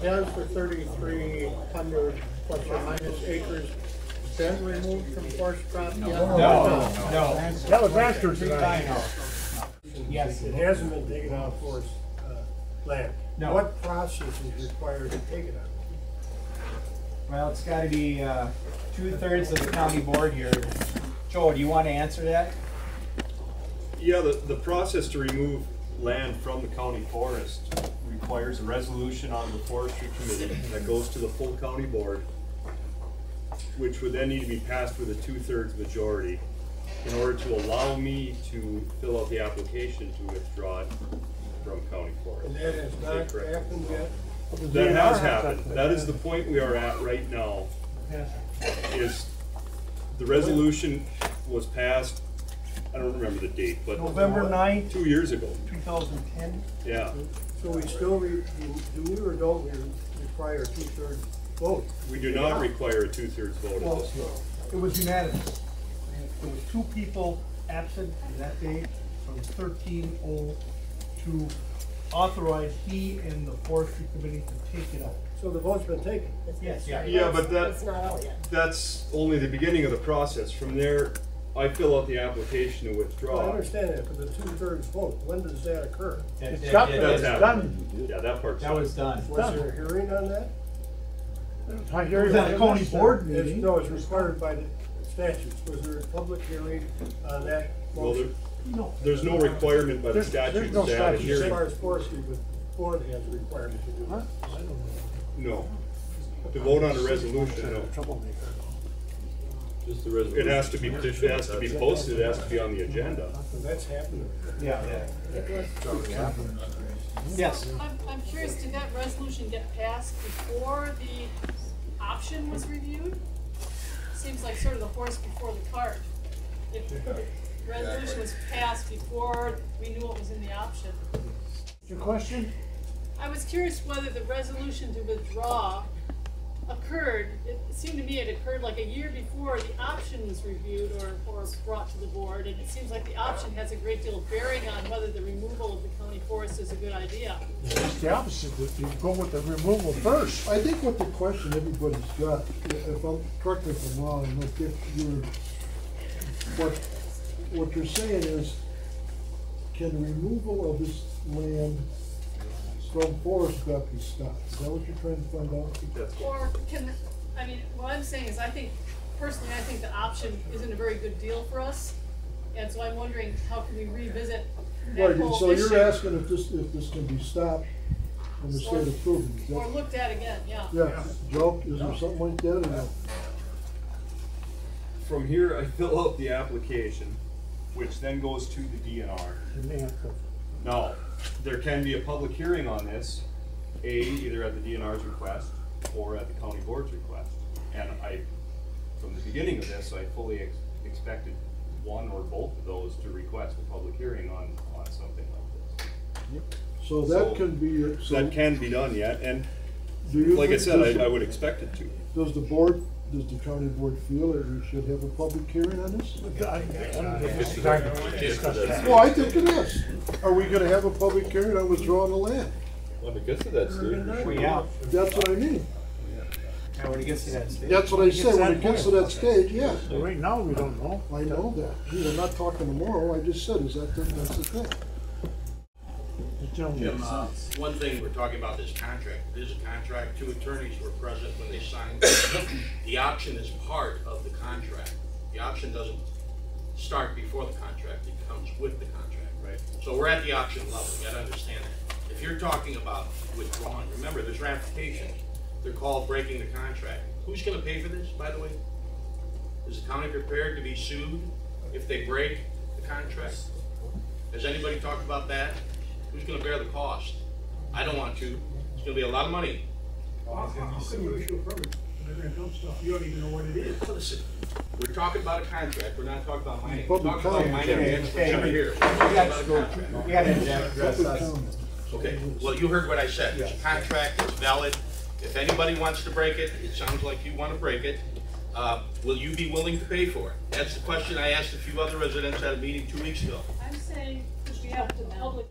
Has the 3,300 plus or minus acres been removed from forest property? No. That was after tonight. Yes. It hasn't been taken off forest land. No. What process is required to take it out? Well, it's got to be 2/3 of the county board here. Joe, do you want to answer that? Yeah, the process to remove land from the county forest requires a resolution on the forestry committee that goes to the full county board, which would then need to be passed with a 2/3 majority in order to allow me to fill out the application to withdraw it from county forest. And that has not happened yet? That has happened. That is the point we are at right now. Is the resolution was passed, I don't remember the date, but November 9th, 2 years ago. 2010. Yeah. So we still, do we or don't we require a 2/3 vote? We do not require a 2/3 vote Well, at this point. it was unanimous. There was 2 people absent on that day from 13-0 to authorize he and the forestry committee to take it out. So the vote's been taken? Yes. Yeah, but It's not out yet. that's only the beginning of the process. From there, I fill out the application to Well, I withdraw. understand that, but the 2/3 vote, when does that occur? It's That- done. That's It's happened. done. Yeah, that part's That was done. Was there a hearing on that? I hear you at a county board meeting. No, it's required by the statutes. Was there a public hearing on that Well, motion? No. there's no requirement by the There's statute no to have a statute. As hearing. far as forestry, the board has a requirement to do that. No. To vote on a resolution, no. Just the resolution. It has to be posted, it has to be on the agenda. So that's happened. Yeah. Yes. I'm curious, did that resolution get passed before the option was reviewed? Seems like sort of the horse before the cart. If the resolution was passed before we knew what was in the option. Your question? I was curious whether the resolution to withdraw occurred, it seemed to me it occurred like a year before the option was reviewed or brought to the board, and it seems like the option has a great deal of bearing on whether the removal of the county forest is a good idea. It's the opposite. You go with the removal first. I think what the question everybody's got, if I'm, correct me if I'm wrong, and look, if you're, what you're saying is, can the removal of this land from forest got be stopped? Is that what you're trying to find out? Or can, I mean, what I'm saying is I think the option isn't a very good deal for us. And so I'm wondering, how can we revisit that Right, whole so issue? you're asking if this can be stopped and the state approving it? Or looked at again, yeah. Yeah, Joe, is there something like that or no? From here, I fill out the application, which then goes to the DNR. Now, there can be a public hearing on this, either at the DNR's request or at the county board's request. And from the beginning of this, I fully expected one or both of those to request a public hearing on something like this. So that can be, That can be done yet, and do you like I think said, I would expect it to. does the county board feel that we should have a public hearing on this? Well, I think it is. Are we gonna have a public hearing on withdrawing the land? When it gets to that stage, Yeah. That's what I mean. And when it gets to that stage. That's what I said, when it gets to that stage, yeah. Right now, we don't know. I know that. I'm not talking tomorrow, I just said, that's the thing. Jim, one thing, we're talking about this contract. It is a contract. 2 attorneys were present when they signed it. The option is part of the contract. The option doesn't start before the contract, it comes with the contract. Right. So we're at the option level, you gotta understand that. If you're talking about withdrawing, remember, there's ramifications. They're called breaking the contract. Who's gonna pay for this, by the way? Is the county prepared to be sued if they break the contract? Has anybody talked about that? Who's going to bear the cost? I don't want to. It's going to be a lot of money. You don't even know what it is. Listen, we're talking about a contract. We're not talking about mining. We're Public talking about comment. mining experts over here. We're talking about a contract. We gotta address Public us. comment. Okay, well, you heard what I said. It's a contract, it's valid. If anybody wants to break it, it sounds like you want to break it. Will you be willing to pay for it? That's the question I asked a few other residents at a meeting 2 weeks ago. I'm saying, because we have the public